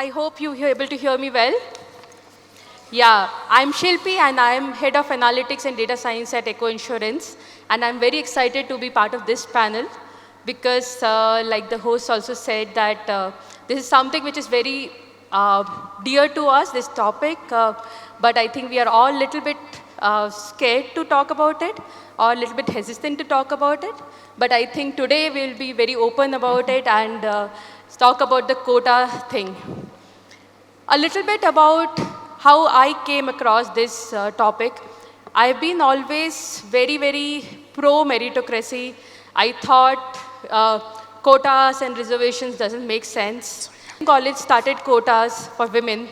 I hope you're able to hear me well. Yeah, I'm Shilpi and I'm Head of Analytics and Data Science at Acko Insurance. And I'm very excited to be part of this panel because like the host also said that this is something which is very dear to us, this topic. But I think we are all a little bit scared to talk about it or a little bit hesitant to talk about it. But I think today we'll be very open about it and talk about the quota thing. A little bit about how I came across this topic. I've been always very, very pro-meritocracy. I thought quotas and reservations doesn't make sense. College started quotas for women.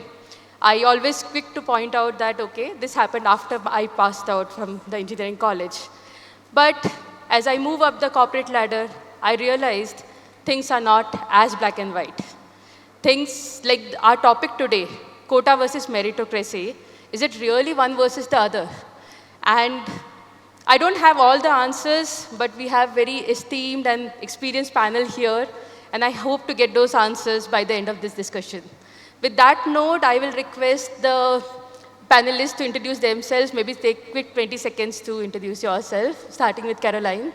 I always quick to point out that, okay, this happened after I passed out from the engineering college. But as I move up the corporate ladder, I realized things are not as black and white. Things like our topic today, quota versus meritocracy, is it really one versus the other? And I don't have all the answers, but we have very esteemed and experienced panel here, and I hope to get those answers by the end of this discussion. With that note, I will request the panelists to introduce themselves, maybe take quick 20 seconds to introduce yourself, starting with Caroline.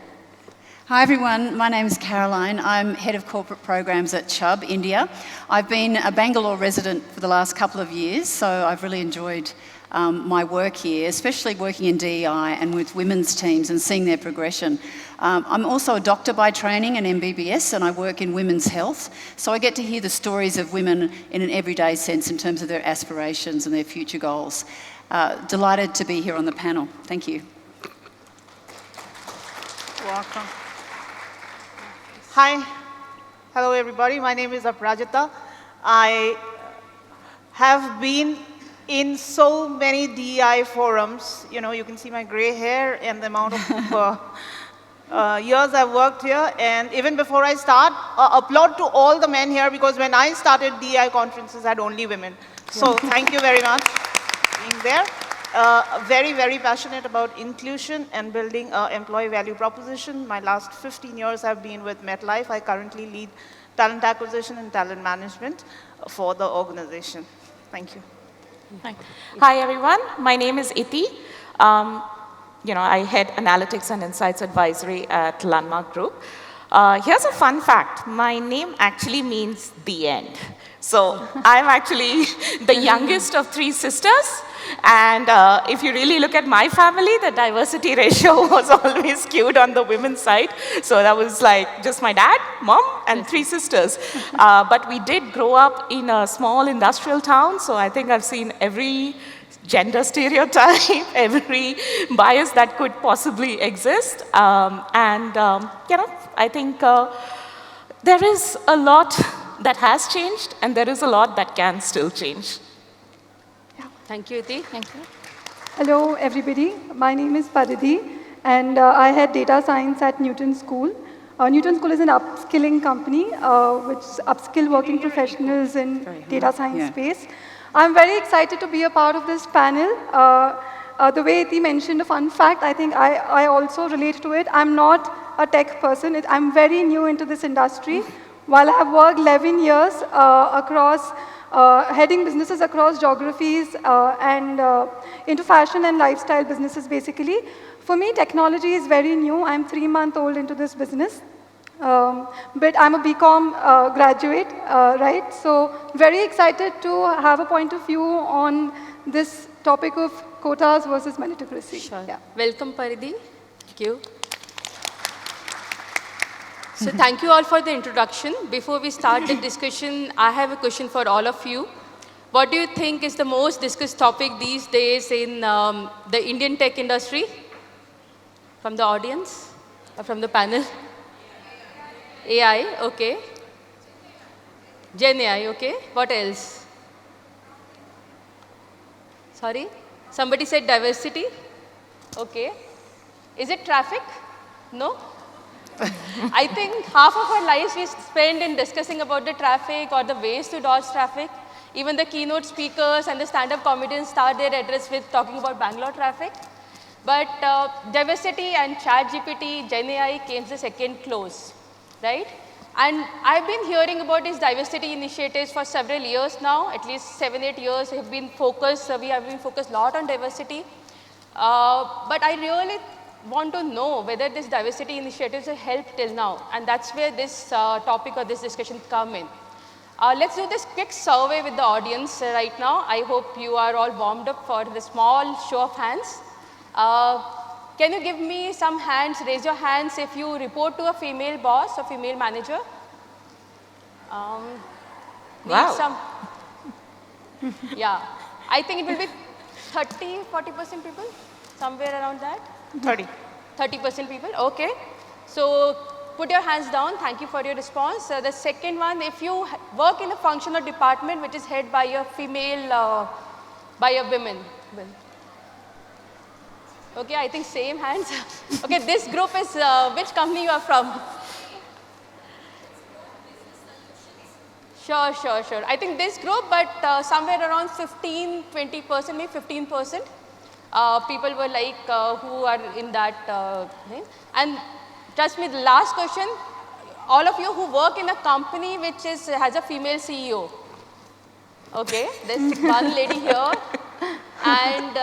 Hi everyone, my name is Caroline. I'm Head of Corporate Programs at Chubb India. I've been a Bangalore resident for the last couple of years, so I've really enjoyed my work here, especially working in DEI and with women's teams and seeing their progression. I'm also a doctor by training, an MBBS, and I work in women's health, so I get to hear the stories of women in an everyday sense in terms of their aspirations and their future goals. Delighted to be here on the panel. Thank you. Welcome. Hi. Hello, everybody. My name is Aparajeeta. I have been in so many DEI forums. You know, you can see my gray hair and the amount of years I've worked here. And even before I start, applaud to all the men here, because when I started DEI conferences, I had only women. So thank you very much for being there. Very, very passionate about inclusion and building an employee value proposition. My last 15 years have been with MetLife. I currently lead talent acquisition and talent management for the organization. Thank you. Hi, everyone. My name is Itti. I head Analytics and Insights Advisory at Landmark Group. Here's a fun fact. My name actually means the end. So I'm actually the youngest of 3 sisters. And if you really look at my family, the diversity ratio was always skewed on the women's side. So that was like just my dad, mom, and 3 sisters. But we did grow up in a small industrial town. So I think I've seen every gender stereotype, every bias that could possibly exist. I think there is a lot that has changed, and there is a lot that can still change. Thank you, Itti. Thank you. Hello, everybody. My name is Paridhi, and I head data science at Newton School. Newton School is an upskilling company which upskill working professionals in data science space. I'm very excited to be a part of this panel. The way Itti mentioned a fun fact, I think I also relate to it. I'm not a tech person. I'm very new into this industry. While I have worked 11 years across heading businesses across geographies and into fashion and lifestyle businesses, basically. For me, technology is very new. I'm 3-month-old into this business. But I'm a BCom graduate, right? So very excited to have a point of view on this topic of quotas versus meritocracy. Sure. Yeah. Welcome, Paridhi. Thank you. So thank you all for the introduction. Before we start the discussion, I have a question for all of you. What do you think is the most discussed topic these days in the Indian tech industry? From the audience or from the panel? AI, okay. Gen AI, okay. What else? Sorry? Somebody said diversity? Okay. Is it traffic? No? I think half of our lives we spend in discussing about the traffic or the ways to dodge traffic. Even the keynote speakers and the stand-up comedians start their address with talking about Bangalore traffic. But diversity and ChatGPT, Gen AI came the second close, right? And I've been hearing about these diversity initiatives for several years now, at least 7, 8 years have been focused, we have been focused a lot on diversity. But I really want to know whether this diversity initiatives have helped till now, and that's where this topic or this discussion come in. Let's do this quick survey with the audience right now. I hope you are all warmed up for the small show of hands. Can you give me some hands, raise your hands if you report to a female boss or female manager? Wow. Yeah, I think it will be 30, 40% people, somewhere around that. 30% people, okay. So put your hands down, thank you for your response. The second one, if you work in a function or department which is head by a female, by a woman. Okay, I think same hands. Okay, this group is, which company you are from? Sure. I think this group, but somewhere around 15, 20%, maybe 15%. People were like, who are in that thing. And trust me, the last question, all of you who work in a company which has a female CEO. Okay, there's one lady here. And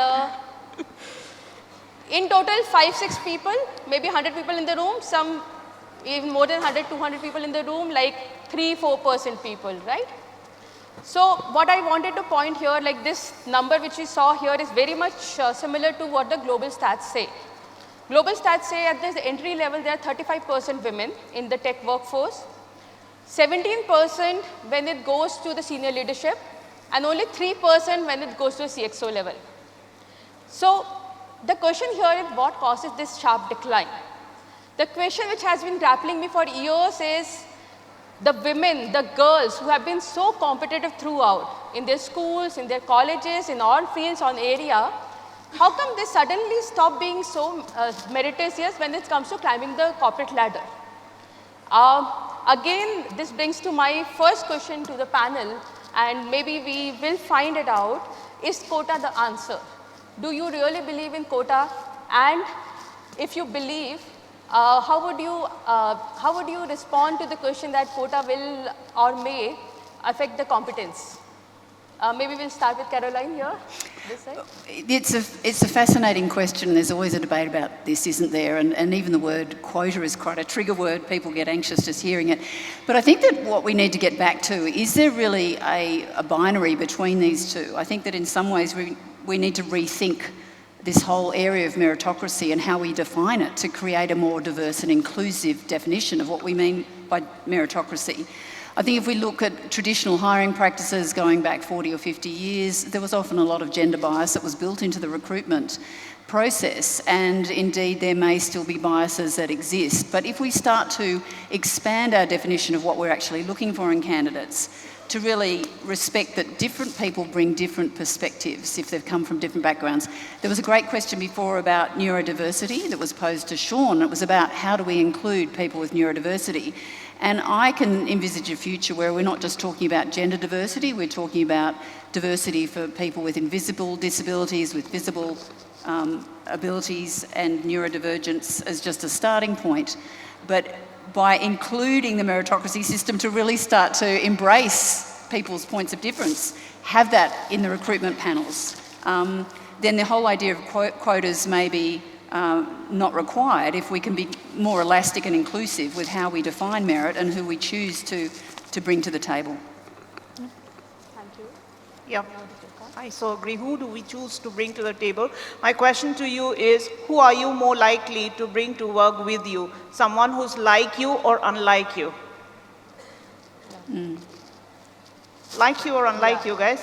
in total, 5, 6 people, maybe 100 people in the room, some even more than 100, 200 people in the room, like 3, 4% people, right? So what I wanted to point here, like this number which we saw here is very much similar to what the global stats say. Global stats say at this entry level, there are 35% women in the tech workforce, 17% when it goes to the senior leadership, and only 3% when it goes to a CXO level. So the question here is what causes this sharp decline? The question which has been grappling me for years is the women, the girls who have been so competitive throughout in their schools, in their colleges, in all fields, on area, how come they suddenly stop being so meritocratic when it comes to climbing the corporate ladder? Again, this brings to my first question to the panel, and maybe we will find it out. Is quota the answer? Do you really believe in quota? And if you believe, how would you respond to the question that quota will or may affect the competence? Maybe we'll start with Caroline here, this side. It's a fascinating question. There's always a debate about this, isn't there? And even the word quota is quite a trigger word. People get anxious just hearing it. But I think that what we need to get back to, is there really a binary between these two? I think that in some ways we need to rethink this whole area of meritocracy and how we define it to create a more diverse and inclusive definition of what we mean by meritocracy. I think if we look at traditional hiring practices going back 40 or 50 years, there was often a lot of gender bias that was built into the recruitment process, and indeed there may still be biases that exist. But if we start to expand our definition of what we're actually looking for in candidates, to really respect that different people bring different perspectives if they've come from different backgrounds. There was a great question before about neurodiversity that was posed to Sean. It was about how do we include people with neurodiversity. And I can envisage a future where we're not just talking about gender diversity, we're talking about diversity for people with invisible disabilities, with visible abilities, and neurodivergence as just a starting point. But by including the meritocracy system to really start to embrace people's points of difference, have that in the recruitment panels, then the whole idea of quotas may be not required if we can be more elastic and inclusive with how we define merit and who we choose to bring to the table. Thank you. Yeah, I so agree. Who do we choose to bring to the table? My question to you is, who are you more likely to bring to work with you? Someone who's like you or unlike you? Like you or unlike you, guys?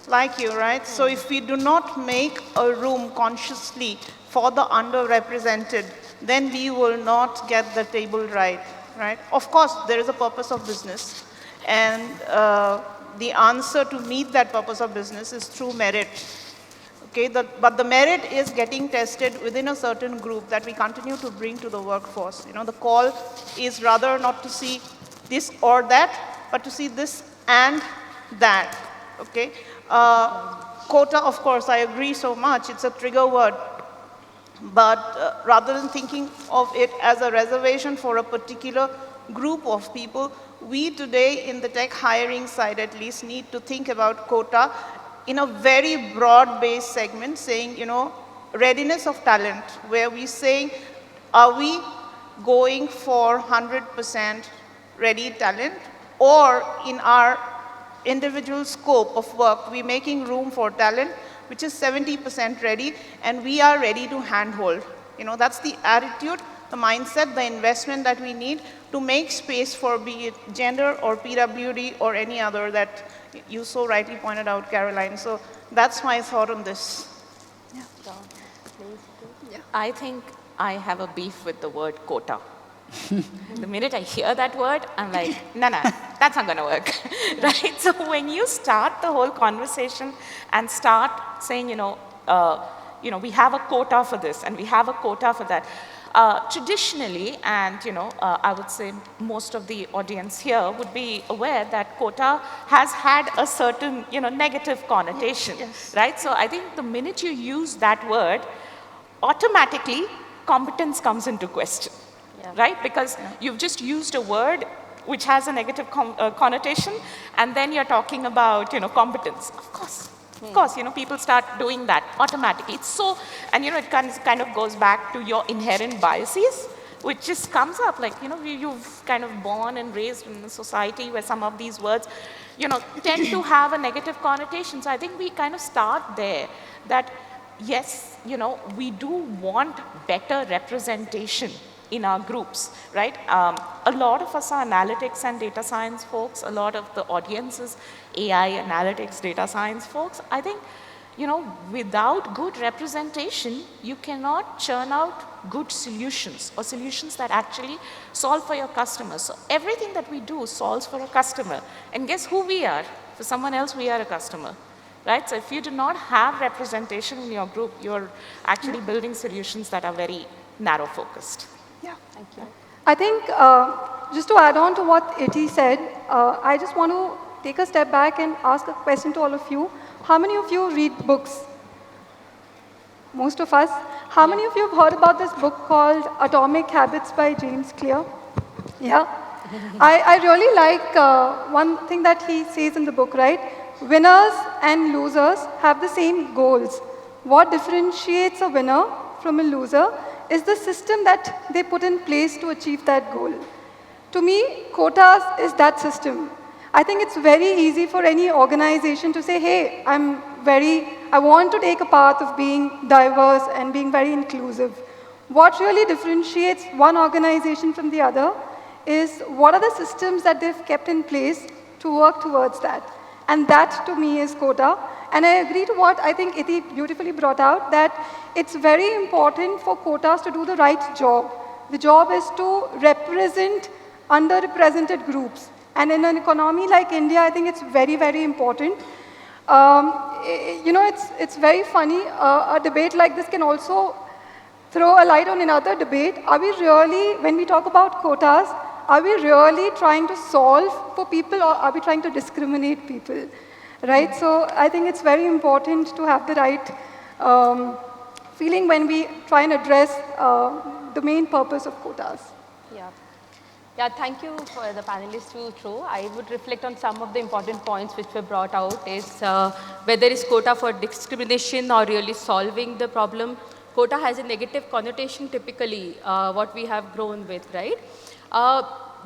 Like you, right? So if we do not make a room consciously for the underrepresented, then we will not get the table right? Of course, there is a purpose of business, and the answer to meet that purpose of business is through merit. Okay, but the merit is getting tested within a certain group that we continue to bring to the workforce. You know, the call is rather not to see this or that, but to see this and that. Okay, quota, of course, I agree so much. It's a trigger word. But rather than thinking of it as a reservation for a particular group of people, we today in the tech hiring side at least need to think about quota in a very broad-based segment, saying, readiness of talent, where we're saying, are we going for 100% ready talent, or in our individual scope of work, we're making room for talent which is 70% ready, and we are ready to handhold. That's the attitude, the mindset, the investment that we need to make space for, be it gender or PWD or any other that you so rightly pointed out, Caroline. So that's my thought on this. I think I have a beef with the word quota. The minute I hear that word, I'm like, no, that's not going to work, right? So when you start the whole conversation and start saying, we have a quota for this and we have a quota for that. Traditionally, and I would say most of the audience here would be aware that quota has had a certain, negative connotation, right? So I think the minute you use that word, automatically competence comes into question. Right? Because you've just used a word which has a negative connotation, and then you're talking about, competence. Of course, people start doing that automatically. It's so, and it kind of goes back to your inherent biases, which just comes up like, you've kind of born and raised in a society where some of these words, tend to have a negative connotation. So I think we kind of start there, that yes, we do want better representation in our groups, right? A lot of us are analytics and data science folks. A lot of the audiences, AI, analytics, data science folks. I think, without good representation, you cannot churn out good solutions or solutions that actually solve for your customers. So everything that we do solves for a customer. And guess who we are? For someone else, we are a customer. Right? So if you do not have representation in your group, you're actually building solutions that are very narrow focused. Yeah, thank you. I think just to add on to what Itti said, I just want to take a step back and ask a question to all of you. How many of you read books? Most of us. How many of you have heard about this book called Atomic Habits by James Clear? Yeah? I really like one thing that he says in the book, right? Winners and losers have the same goals. What differentiates a winner from a loser is the system that they put in place to achieve that goal. To me, quotas is that system. I think it's very easy for any organization to say, hey, I want to take a path of being diverse and being very inclusive. What really differentiates one organization from the other is what are the systems that they've kept in place to work towards that. And that, to me, is quota. And I agree to what I think Itti beautifully brought out, that it's very important for quotas to do the right job. The job is to represent underrepresented groups. And in an economy like India, I think it's very, very important. It's very funny. A debate like this can also throw a light on another debate. Are we really, when we talk about quotas, are we really trying to solve for people, or are we trying to discriminate people? Right? So I think it's very important to have the right feeling when we try and address the main purpose of quotas. Yeah, thank you for the panelists to throw. I would reflect on some of the important points which were brought out, is whether is quota for discrimination or really solving the problem. Quota has a negative connotation typically, what we have grown with, right?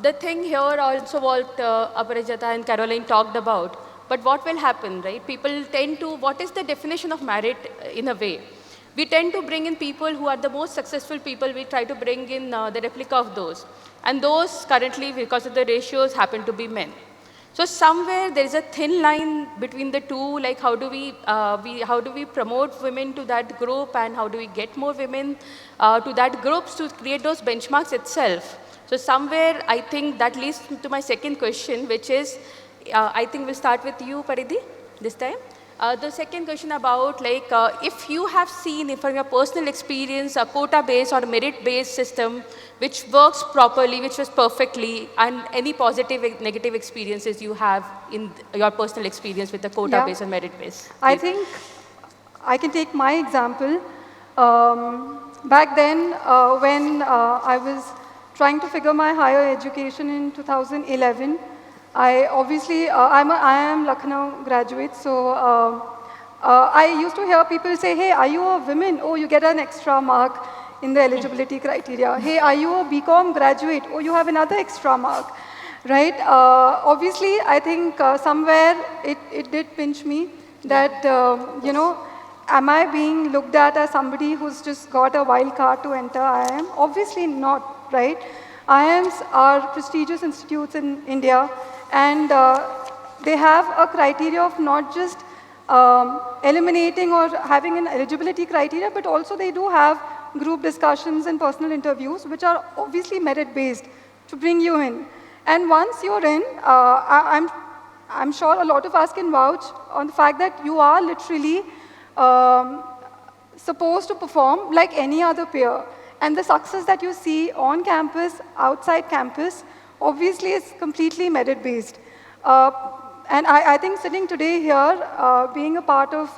The thing here also what Aparajeeta and Caroline talked about, but what will happen, right? People tend to, what is the definition of merit in a way? We tend to bring in people who are the most successful people. We try to bring in the replica of those. And those currently, because of the ratios, happen to be men. So somewhere there is a thin line between the two, like how do we promote women to that group, and how do we get more women to that groups to create those benchmarks itself. So somewhere I think that leads to my second question, which is, I think we'll start with you, Paridhi, this time. The second question about, like, if you have seen from your personal experience a quota-based or merit-based system which works properly, which was perfectly, and any positive, negative experiences you have in your personal experience with the quota-based and merit-based. I think I can take my example. Back then, when I was trying to figure my higher education in 2011, I obviously, I am Lucknow graduate, so I used to hear people say, hey, are you a woman? Oh, you get an extra mark in the eligibility criteria. Hey, are you a BCom graduate? Oh, you have another extra mark, right? Obviously, I think somewhere it did pinch me that, you know, am I being looked at as somebody who's just got a wild card to enter IIM? Obviously not, right? IIMs are prestigious institutes in India, and they have a criteria of not just eliminating or having an eligibility criteria, but also they do have group discussions and personal interviews, which are obviously merit-based to bring you in. And once you're in, I'm sure a lot of us can vouch on the fact that you are literally supposed to perform like any other peer. And the success that you see on campus, outside campus, obviously is completely merit-based. And I think sitting today here, being a part of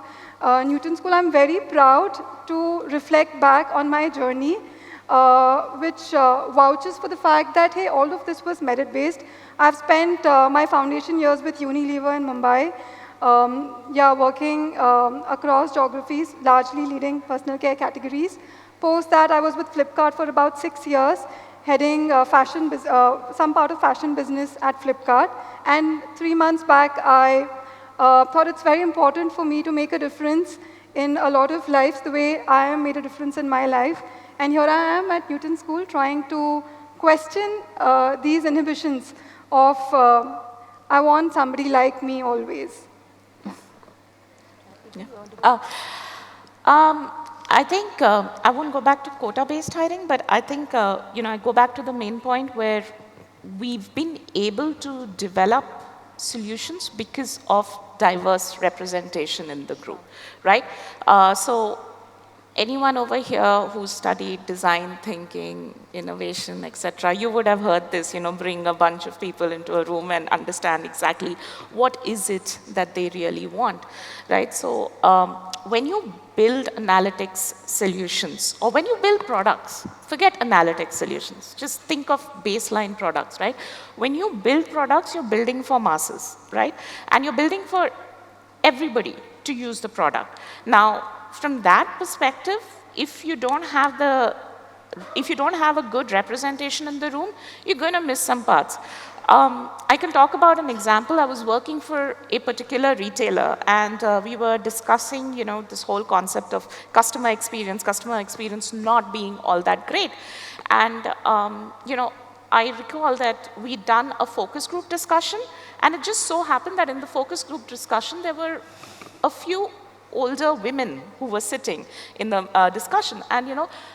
Newton School, I'm very proud to reflect back on my journey, which vouches for the fact that, hey, all of this was merit-based. I've spent my foundation years with Unilever in Mumbai, working across geographies, largely leading personal care categories. Post that, I was with Flipkart for about 6 years, heading some part of fashion business at Flipkart. And 3 months back, I thought it's very important for me to make a difference in a lot of lives the way I have made a difference in my life. And here I am at Newton School trying to question these inhibitions of I want somebody like me always. Yeah. I think I won't go back to quota-based hiring, but I think I go back to the main point where we've been able to develop solutions because of diverse representation in the group, right? So anyone over here who studied design thinking, innovation, etc., you would have heard this, bring a bunch of people into a room and understand exactly what is it that they really want, right? So when you build analytics solutions, or when you build products, forget analytics solutions, just think of baseline products, right? When you build products, you're building for masses, right? And you're building for everybody to use the product. Now, from that perspective, if you don't have a good representation in the room, you're going to miss some parts. I can talk about an example. I was working for a particular retailer, and we were discussing, this whole concept of customer experience not being all that great. And, I recall that we'd done a focus group discussion, and it just so happened that in the focus group discussion, there were a few older women who were sitting in the discussion. And,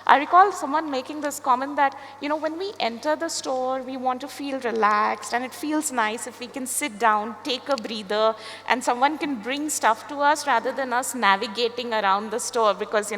I recall someone making this comment that, when we enter the store, we want to feel relaxed, and it feels nice if we can sit down, take a breather, and someone can bring stuff to us rather than us navigating around the store because,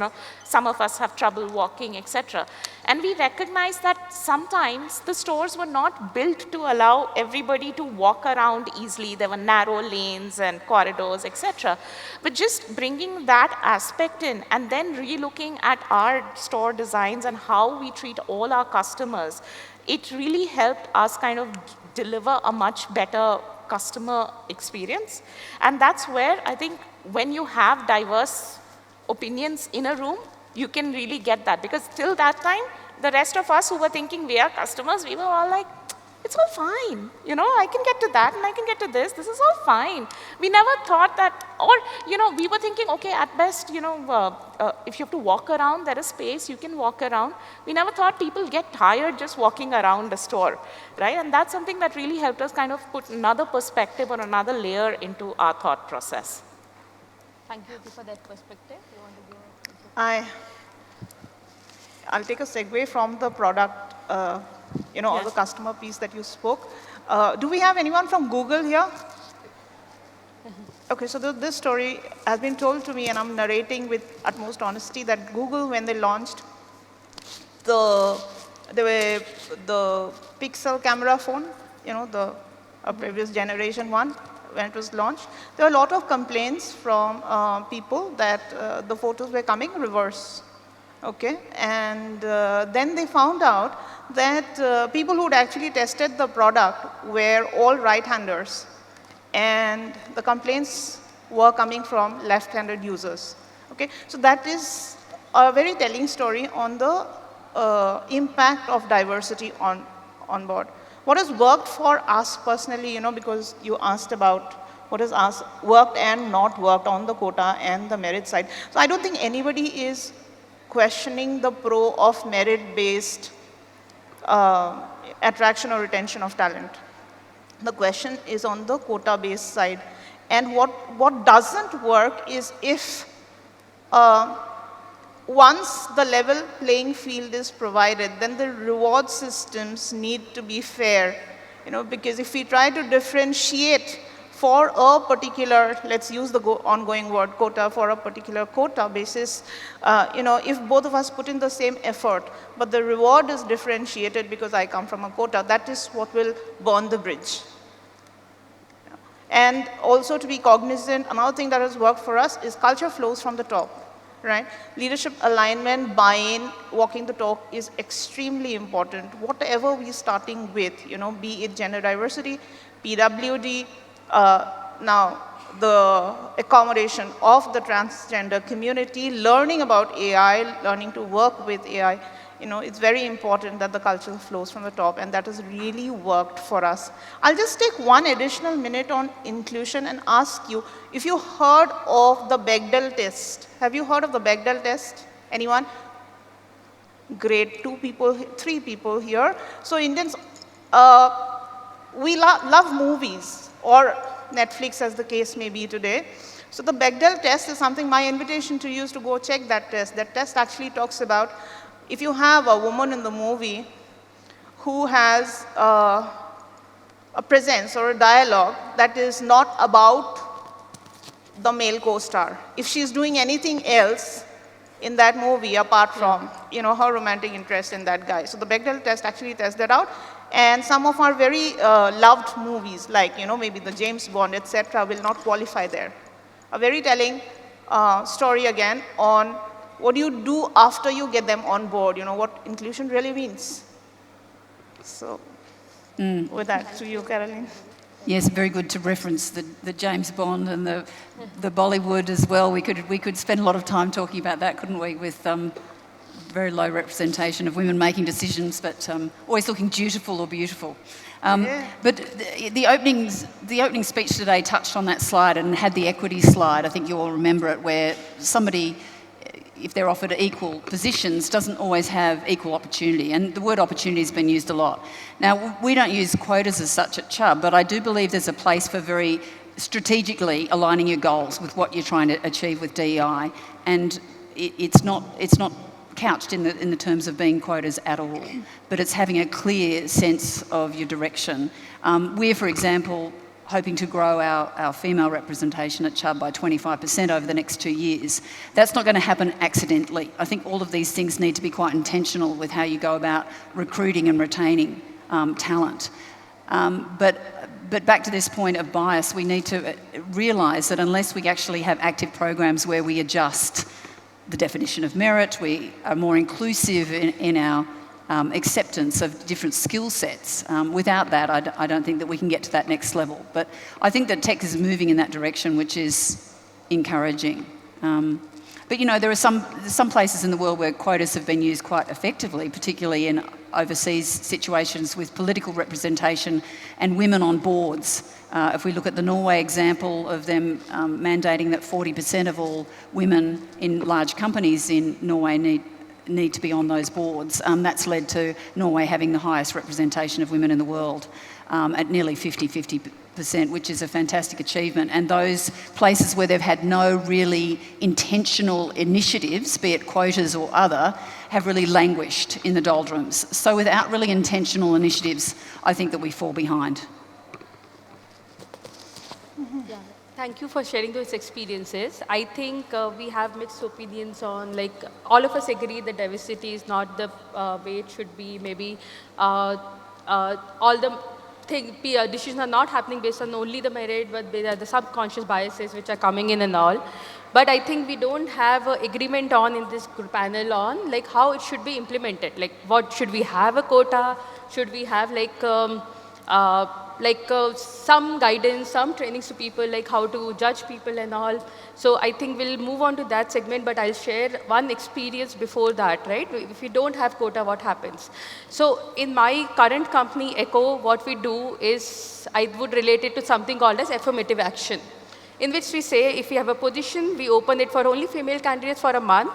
some of us have trouble walking, etc. And we recognize that sometimes the stores were not built to allow everybody to walk around easily. There were narrow lanes and corridors, etc. But just bringing that aspect in and then relooking at our store designs and how we treat all our customers, it really helped us kind of deliver a much better customer experience. And that's where I think when you have diverse opinions in a room, you can really get that. Because till that time, the rest of us who were thinking we are customers, we were all like, it's all fine. I can get to that and I can get to this. This is all fine. We never thought that, or, we were thinking, okay, at best, if you have to walk around, there is space, you can walk around. We never thought people get tired just walking around a store, right? And that's something that really helped us kind of put another perspective or another layer into our thought process. Thank you for that perspective. You want to give I'll take a segue from the product, all the customer piece that you spoke. Do we have anyone from Google here? Okay, so this story has been told to me, and I'm narrating with utmost honesty that Google, when they launched the Pixel camera phone, the previous generation one, when it was launched, there were a lot of complaints from people that the photos were coming reverse. Okay, and then they found out that people who'd actually tested the product were all right-handers, and the complaints were coming from left-handed users. Okay, so that is a very telling story on the impact of diversity on board. What has worked for us personally, because you asked about what has worked and not worked on the quota and the merit side. So I don't think anybody is questioning the pro of merit-based attraction or retention of talent. The question is on the quota-based side. And what doesn't work is if once the level playing field is provided, then the reward systems need to be fair. Because if we try to differentiate for a particular, let's use the ongoing word quota, for a particular quota basis, if both of us put in the same effort, but the reward is differentiated because I come from a quota, that is what will burn the bridge. And also to be cognizant, another thing that has worked for us is culture flows from the top. Right? Leadership alignment, buy-in, walking the talk is extremely important. Whatever we're starting with, be it gender diversity, PWD, now the accommodation of the transgender community, learning about AI, learning to work with AI, it's very important that the culture flows from the top, and that has really worked for us. I'll just take one additional minute on inclusion and ask you if you heard of the Bechdel test. Have you heard of the Bechdel test? Anyone? Great, 2 people, 3 people here. So Indians, we love movies, or Netflix as the case may be today. So the Bechdel test is something, my invitation to you is to go check that test. That test actually talks about if you have a woman in the movie who has a presence or a dialogue that is not about the male co-star, if she's doing anything else in that movie apart from her romantic interest in that guy. So the Bechdel test actually tests that out. And some of our very loved movies, like maybe the James Bond, etc., will not qualify there. A very telling story again on what do you do after you get them on board, what inclusion really means. So with that, to you, Caroline. Yes, very good to reference the James Bond and the Bollywood as well. We could spend a lot of time talking about that, couldn't we, with very low representation of women making decisions, but always looking dutiful or beautiful. But the opening speech today touched on that slide and had the equity slide. I think you all remember it, where somebody, if they're offered equal positions, doesn't always have equal opportunity. And the word opportunity has been used a lot. Now, we don't use quotas as such at Chubb, but I do believe there's a place for very strategically aligning your goals with what you're trying to achieve with DEI. And it's not couched in the terms of being quotas at all, but it's having a clear sense of your direction. We're, for example, hoping to grow our female representation at Chubb by 25% over the next 2 years. That's not going to happen accidentally. I think all of these things need to be quite intentional with how you go about recruiting and retaining talent. But back to this point of bias, we need to realise that unless we actually have active programs where we adjust the definition of merit, we are more inclusive in our acceptance of different skill sets. Without that, I don't think that we can get to that next level. But I think that tech is moving in that direction, which is encouraging. But there are some places in the world where quotas have been used quite effectively, particularly in overseas situations with political representation and women on boards. If we look at the Norway example of them mandating that 40% of all women in large companies in Norway need to be on those boards, that's led to Norway having the highest representation of women in the world at nearly 50%, which is a fantastic achievement. And those places where they've had no really intentional initiatives, be it quotas or other, have really languished in the doldrums. So without really intentional initiatives, I think that we fall behind. Yeah. Thank you for sharing those experiences. I think we have mixed opinions on, all of us agree that diversity is not the way it should be. Maybe all the decisions are not happening based on only the merit, but there are the subconscious biases which are coming in and all. But I think we don't have an agreement on in this panel on like how it should be implemented. Like what should we have a quota? Should we have some guidance, some trainings to people, like how to judge people and all. So I think we'll move on to that segment, but I'll share one experience before that, right? If we don't have quota, what happens? So in my current company, Acko, what we do is, I would relate it to something called as affirmative action, in which we say if we have a position, we open it for only female candidates for a month,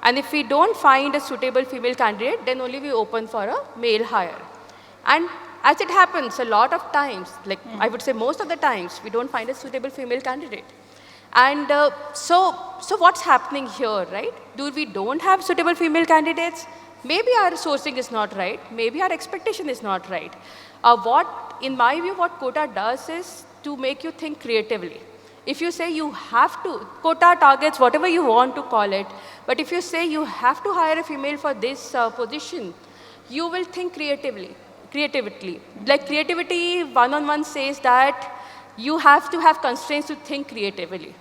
and if we don't find a suitable female candidate, then only we open for a male hire. And as it happens, a lot of times, like I would say most of the times, we don't find a suitable female candidate. And so what's happening here, right? We don't have suitable female candidates? Maybe our sourcing is not right. Maybe our expectation is not right. In my view, what Quota does is to make you think creatively. If you say you have to, quota targets, whatever you want to call it, but if you say you have to hire a female for this position, you will think creatively. Like creativity, one-on-one says that you have to have constraints to think creatively,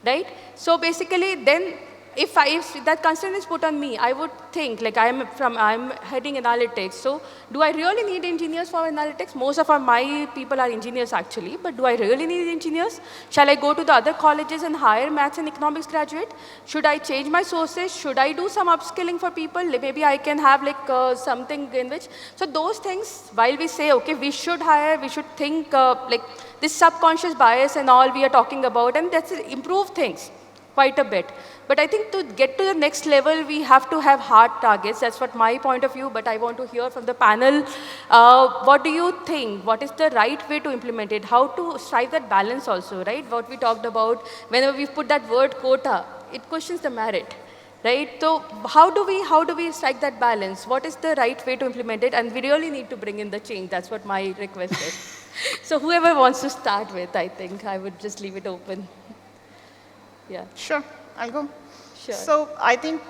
right? So basically then, if that constraint is put on me, I would think, like I'm heading analytics, so do I really need engineers for analytics? Most of my people are engineers actually, but do I really need engineers? Shall I go to the other colleges and hire maths and economics graduate? Should I change my sources? Should I do some upskilling for people? Maybe I can have something in which, so those things, while we say, okay, we should hire, we should think like this subconscious bias and all we are talking about, and that's improve things quite a bit. But I think to get to the next level, we have to have hard targets. That's what my point of view, but I want to hear from the panel. What do you think? What is the right way to implement it? How to strike that balance also, right? What we talked about, whenever we put that word quota, it questions the merit, right? So how do we strike that balance? What is the right way to implement it? And we really need to bring in the change. That's what my request is. So whoever wants to start with, I think I would just leave it open. Yeah. Sure, I'll go. Sure. So I think,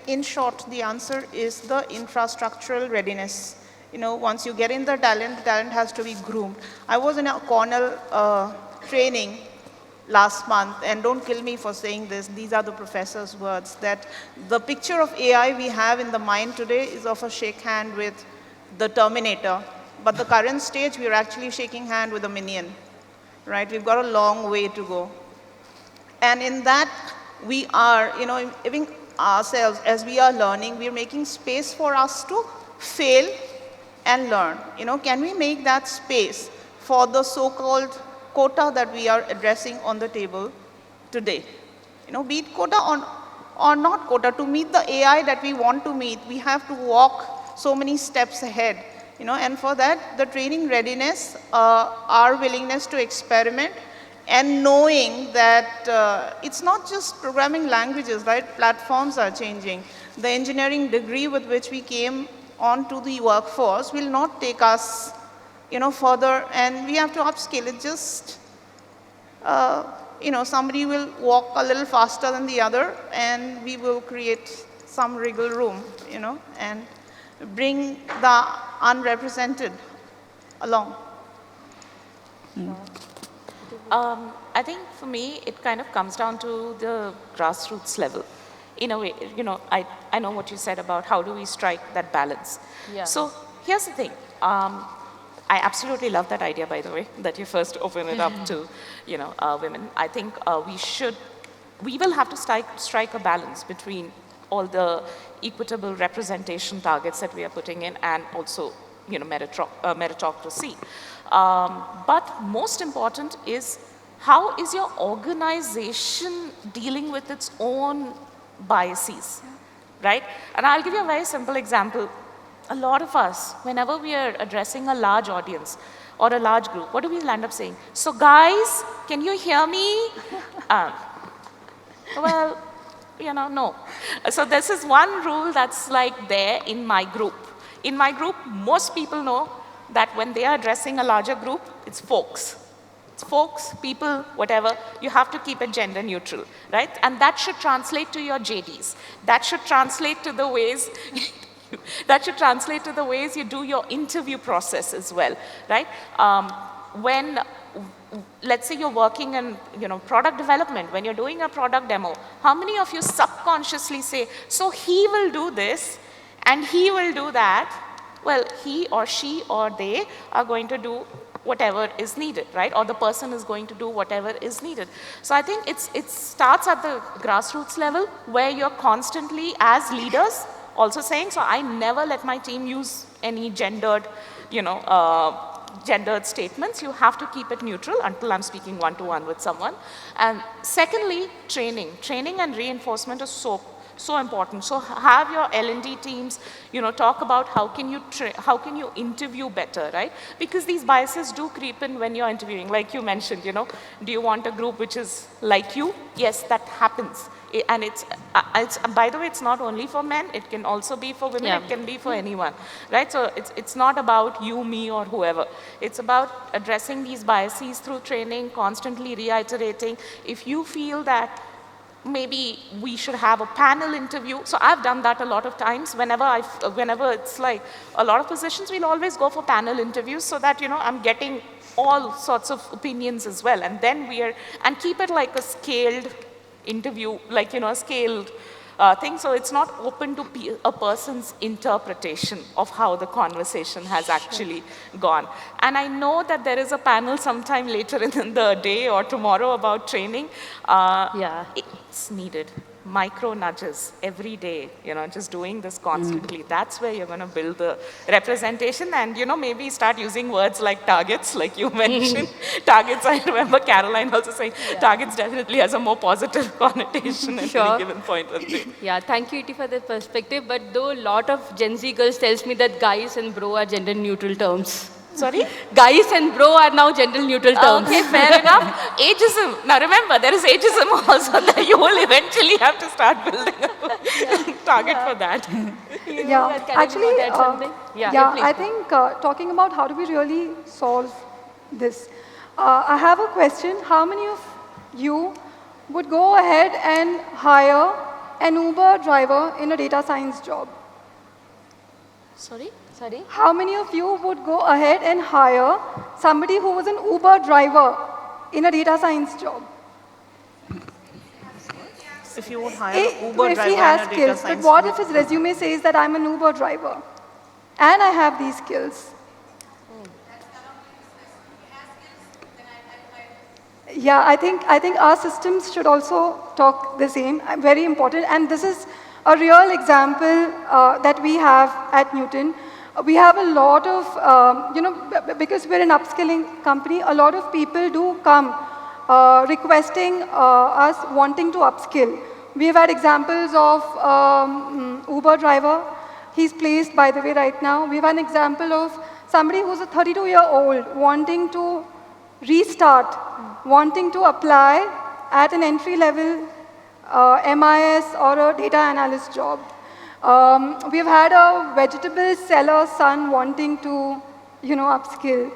in short, the answer is the infrastructural readiness. Once you get in the talent has to be groomed. I was in a Cornell training last month, and don't kill me for saying this, these are the professor's words, that the picture of AI we have in the mind today is of a shake hand with the Terminator, but the current stage, we are actually shaking hand with a minion, right? We've got a long way to go. And in that, we are, giving ourselves, as we are learning, we are making space for us to fail and learn. Can we make that space for the so-called quota that we are addressing on the table today? Be it quota or not quota, to meet the AI that we want to meet, we have to walk so many steps ahead. And for that, the training readiness, our willingness to experiment, and knowing that it's not just programming languages, right? Platforms are changing. The engineering degree with which we came onto the workforce will not take us, further, and we have to upskill. It just, somebody will walk a little faster than the other, and we will create some wriggle room, and bring the unrepresented along. I think for me, it kind of comes down to the grassroots level. In a way, I know what you said about how do we strike that balance. Yeah. So here's the thing. I absolutely love that idea, by the way, that you first open it up to, women. I think we will have to strike a balance between all the equitable representation targets that we are putting in, and also, meritocracy. But most important is, how is your organization dealing with its own biases, right? And I'll give you a very simple example. A lot of us, whenever we are addressing a large audience or a large group, what do we end up saying? So guys, can you hear me? Well, no. So this is one rule that's there in my group. In my group, most people know that when they are addressing a larger group, it's folks. It's folks, people, whatever. You have to keep it gender neutral, right? And that should translate to your JDs. That should translate to the ways you do your interview process as well, right? let's say you're working in, product development. When you're doing a product demo, how many of you subconsciously say, so he will do this and he will do that? Well, he or she or they are going to do whatever is needed, right? Or the person is going to do whatever is needed. So I think it starts at the grassroots level where you're constantly, as leaders, also saying, so I never let my team use any gendered statements. You have to keep it neutral until I'm speaking one-to-one with someone. And secondly, training and reinforcement is so important. So have your L&D teams, talk about how can you interview better, right? Because these biases do creep in when you're interviewing. Like you mentioned, do you want a group which is like you? Yes, that happens. And it's by the way, it's not only for men, it can also be for women, It can be for anyone, right? So it's not about you, me, or whoever. It's about addressing these biases through training, constantly reiterating. If you feel that maybe we should have a panel interview. So I've done that a lot of times. Whenever it's like a lot of positions, we'll always go for panel interviews so that, I'm getting all sorts of opinions as well. And then and keep it like a scaled interview, like, a scaled thing. So it's not open to a person's interpretation of how the conversation has actually gone. And I know that there is a panel sometime later in the day or tomorrow about training. It's needed. Micro nudges every day, just doing this constantly. That's where you're going to build the representation and, maybe start using words like targets, like you mentioned. Targets, I remember Caroline also saying, targets definitely has a more positive connotation at any given point of view. Yeah, thank you, Itti, for the perspective. But though a lot of Gen Z girls tells me that guys and bro are gender neutral terms. Sorry? Guys and bro are now gender neutral terms. Okay, fair enough. Ageism. Now remember, there is ageism also that you will eventually have to start building a target for that. Actually, please. I think talking about how do we really solve this, I have a question. How many of you would go ahead and hire an Uber driver in a data science job? Sorry? How many of you would go ahead and hire somebody who was an Uber driver in a data science job? If you would hire an Uber If driver he has in a data skills, science but what if his resume says that I'm an Uber driver and I have these skills? Yeah, I think our systems should also talk the same. Very important, and this is a real example that we have at Newton. We have a lot of, because we're an upskilling company, a lot of people do come requesting us wanting to upskill. We've had examples of Uber driver. He's placed, by the way, right now. We've had an example of somebody who's a 32-year-old wanting to restart, wanting to apply at an entry-level MIS or a data analyst job. We've had a vegetable seller's son wanting to, upskill.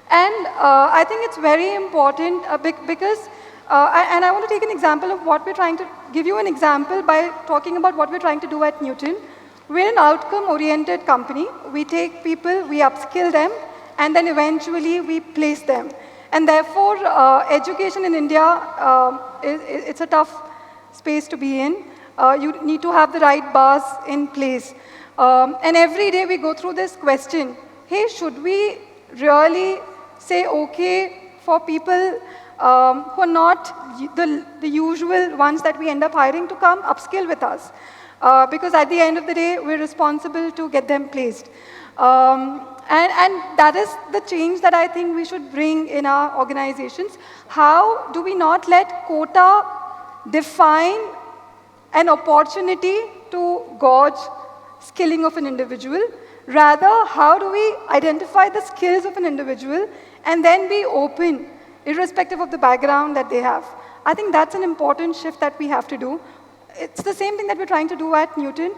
And I think it's very important because, and I want to take an example of what we're trying to, give you an example by talking about what we're trying to do at Newton. We're an outcome-oriented company. We take people, we upskill them, and then eventually we place them. And therefore, education in India, it's a tough space to be in. You need to have the right bars in place. And every day we go through this question, hey, should we really say okay for people who are not the usual ones that we end up hiring to come upskill with us? Because at the end of the day, we're responsible to get them placed. And that is the change that I think we should bring in our organizations. How do we not let quota define an opportunity to gauge skilling of an individual? Rather, how do we identify the skills of an individual and then be open, irrespective of the background that they have? I think that's an important shift that we have to do. It's the same thing that we're trying to do at Newton.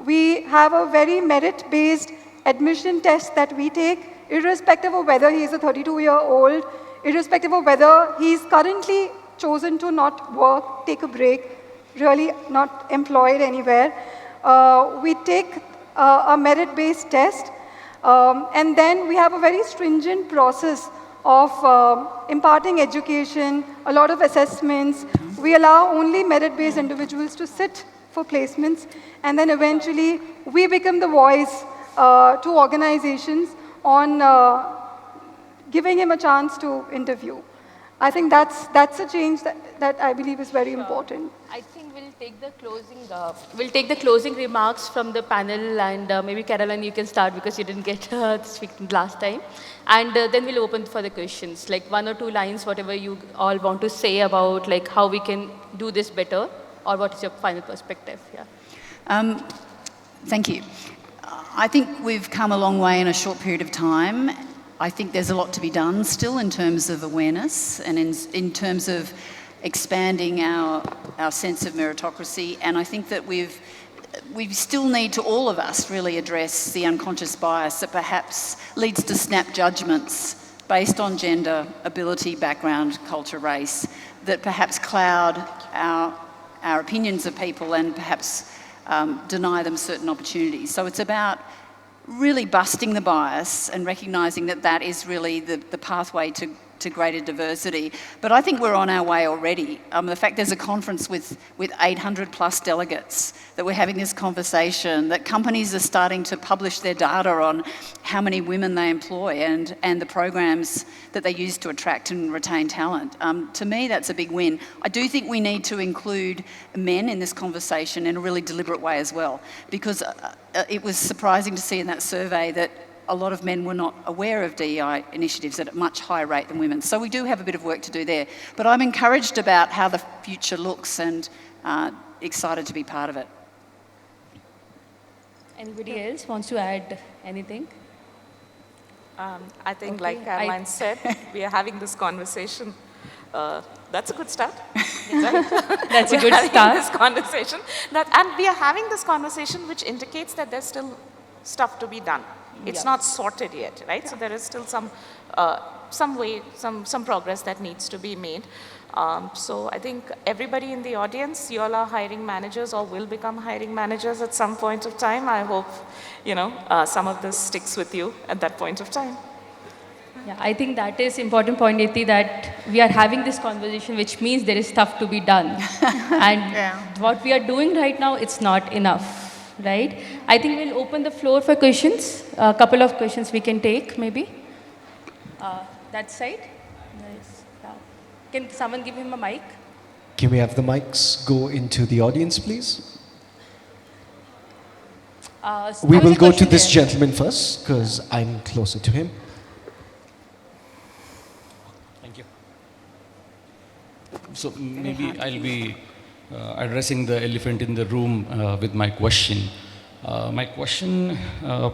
We have a very merit-based admission test that we take, irrespective of whether he's a 32-year-old, irrespective of whether he's currently chosen to not work, take a break, really not employed anywhere. We take a merit-based test, and then we have a very stringent process of imparting education, a lot of assessments. We allow only merit-based individuals to sit for placements, and then eventually we become the voice to organizations on giving him a chance to interview. I think that's a change that I believe is very important. I think we'll take the closing remarks from the panel, and maybe Caroline, you can start because you didn't get to speak last time. And then we'll open for the questions, like 1 or 2 lines, whatever you all want to say about like how we can do this better, or what is your final perspective? Yeah. Thank you. I think we've come a long way in a short period of time. I think there's a lot to be done still in terms of awareness and in terms of expanding our sense of meritocracy. And I think that we still need to, all of us, really address the unconscious bias that perhaps leads to snap judgments based on gender, ability, background, culture, race, that perhaps cloud our opinions of people and perhaps deny them certain opportunities. So it's about really busting the bias and recognising that that is really the pathway to greater diversity. But I think we're on our way already. The fact there's a conference with 800 plus delegates, that we're having this conversation, that companies are starting to publish their data on how many women they employ and the programs that they use to attract and retain talent. To me, that's a big win. I do think we need to include men in this conversation in a really deliberate way as well, because it was surprising to see in that survey that a lot of men were not aware of DEI initiatives at a much higher rate than women. So we do have a bit of work to do there. But I'm encouraged about how the future looks and excited to be part of it. Anybody else wants to add anything? I think, Okay, like Caroline said, we are having this conversation. That's a good start. That's a good Having start. this conversation, and we are having this conversation, which indicates that there's still stuff to be done. It's not sorted yet, right? So there is still some progress that needs to be made. So I think everybody in the audience, you all are hiring managers or will become hiring managers at some point of time. I hope, some of this sticks with you at that point of time. Yeah, I think that is important point, Itti, that we are having this conversation, which means there is stuff to be done. And what we are doing right now, it's not enough. Right? I think we'll open the floor for questions. A couple of questions we can take, maybe. That side. Nice. Yeah. Can someone give him a mic? Can we have the mics go into the audience, please? We will go to this gentleman first, because I'm closer to him. Thank you. So maybe I'll be addressing the elephant in the room with my question. My question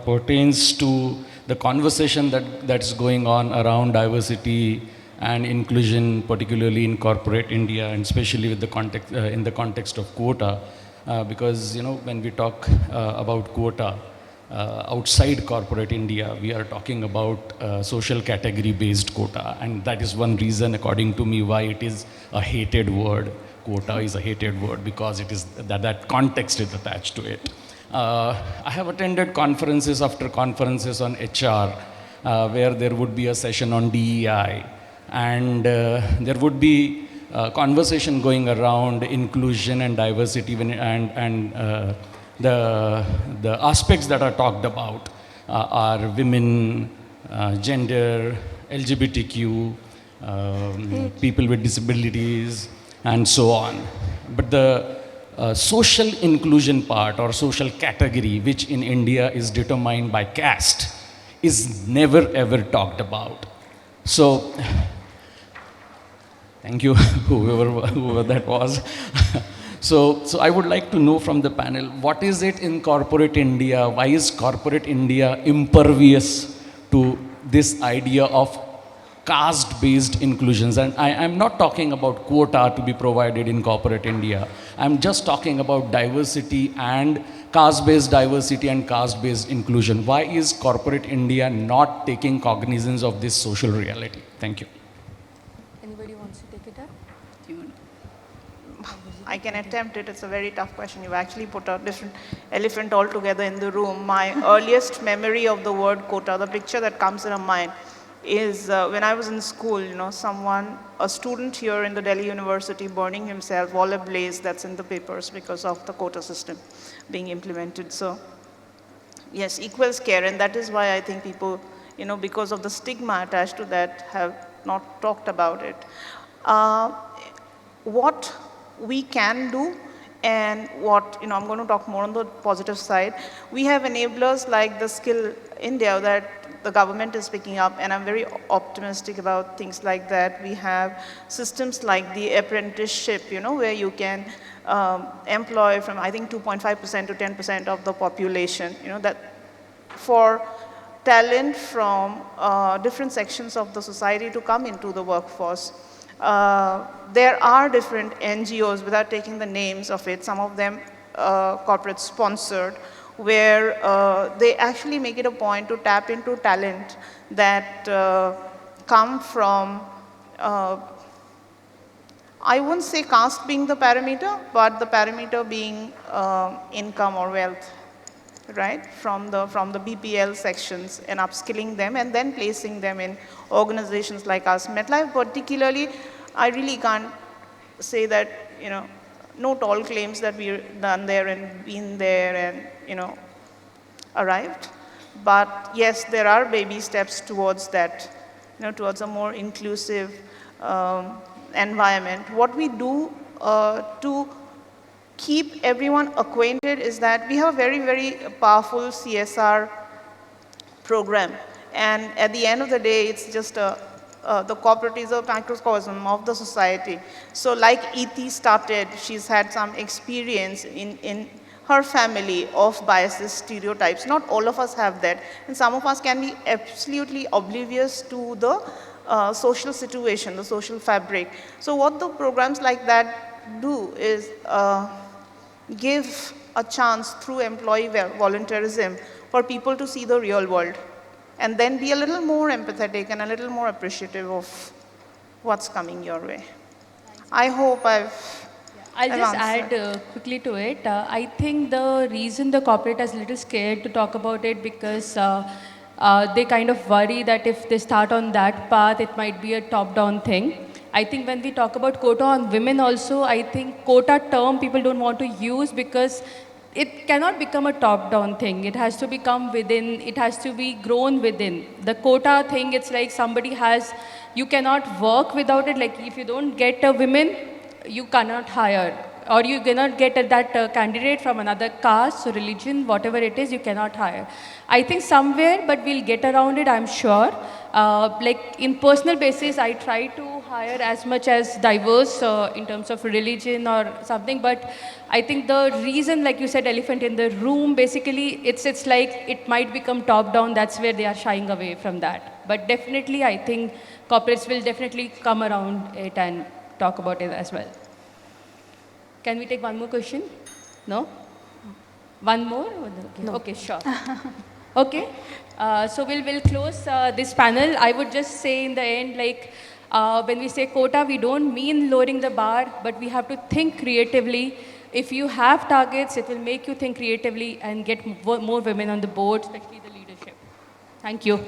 pertains to the conversation that's going on around diversity and inclusion, particularly in corporate India, and especially with the context in the context of quota, because when we talk about quota outside corporate India, we are talking about social category-based quota, and that is one reason, according to me, why it is a hated word. Quota is a hated word because it is that context is attached to it. I have attended conferences after conferences on HR where there would be a session on DEI, and there would be conversation going around inclusion and diversity and the aspects that are talked about are women, gender, LGBTQ, people with disabilities, and so on. But the social inclusion part or social category, which in India is determined by caste, is never ever talked about. So, thank you, whoever that was. So I would like to know from the panel, what is it in corporate India? Why is corporate India impervious to this idea of caste-based inclusions? And I'm not talking about quota to be provided in corporate India. I'm just talking about diversity and caste-based diversity and caste-based inclusion. Why is corporate India not taking cognizance of this social reality? Thank you. Anybody wants to take it up? I can attempt it. It's a very tough question. You've actually put a different elephant altogether in the room. My earliest memory of the word quota, the picture that comes in my mind, is when I was in school, a student here in the Delhi University burning himself all ablaze, that's in the papers because of the quota system being implemented. So yes, equals care, and that is why I think people, because of the stigma attached to that, have not talked about it. What we can do and what, I'm going to talk more on the positive side. We have enablers like the Skill India that the government is picking up, and I'm very optimistic about things like that. We have systems like the apprenticeship, where you can employ from, I think, 2.5% to 10% of the population, that for talent from different sections of the society to come into the workforce. There are different NGOs, without taking the names of it, some of them corporate sponsored, where they actually make it a point to tap into talent that come from, I wouldn't say caste being the parameter, but the parameter being income or wealth, right, from the BPL sections, and upskilling them and then placing them in organizations like us. MetLife particularly, I really can't say that, no tall claims that we've done there and been there and, arrived. But yes, there are baby steps towards that, towards a more inclusive environment. What we do to keep everyone acquainted is that we have a very, very powerful CSR program. And at the end of the day, it's just the corporate is a microcosm of the society. So like Itti started, she's had some experience in her family of biases, stereotypes. Not all of us have that. And some of us can be absolutely oblivious to the social situation, the social fabric. So what the programs like that do is give a chance through employee volunteerism for people to see the real world and then be a little more empathetic and a little more appreciative of what's coming your way. I hope I'll just add quickly to it. I think the reason the corporate is a little scared to talk about it because they kind of worry that if they start on that path, it might be a top-down thing. I think when we talk about quota on women also, I think quota term people don't want to use because it cannot become a top-down thing. It has to become within, it has to be grown within. The quota thing, it's like somebody has, you cannot work without it. Like if you don't get a women, you cannot hire. Or you cannot get that candidate from another caste or religion, whatever it is, you cannot hire. I think somewhere, but we'll get around it, I'm sure. Like in personal basis, I try to hire as much as diverse in terms of religion or something, but I think the reason, like you said, elephant in the room, basically, it's like it might become top-down, that's where they are shying away from that. But definitely, I think corporates will definitely come around it and talk about it as well. Can we take one more question? No? One more? Okay, no. Okay, sure. Okay, so we'll close this panel. I would just say in the end, like, when we say quota, we don't mean lowering the bar, but we have to think creatively. If you have targets, it will make you think creatively and get more women on the board, especially the leadership. Thank you.